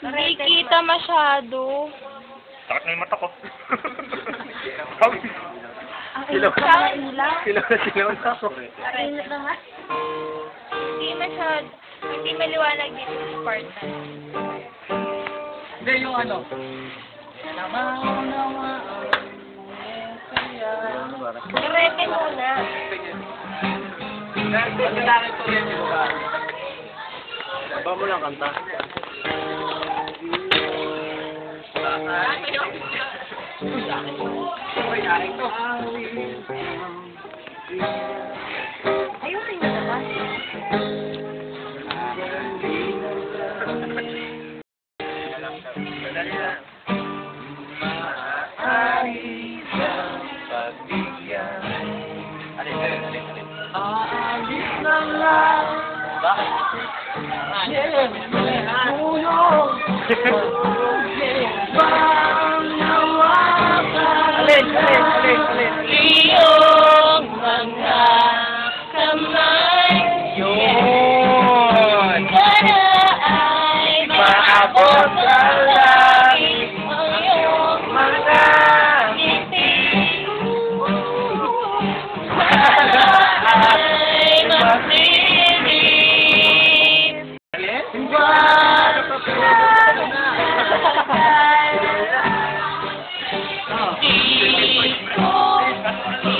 Hindi kita masyado. Takot na yung mata ko. Silaw na ilaw. Silaw na ako. Init naman. Hindi masyado. Hindi maliwanag dito sa part na. Hindi, yung ano. Karete muna. Ba mo lang kanta? Ayusin mo naman. Aalis na lang. Alin. Iyong mga kamay. Yun! Sana ay Maabot sa langit ang iyong mga ngiti. Sana ay mapilit. Huwag Di ko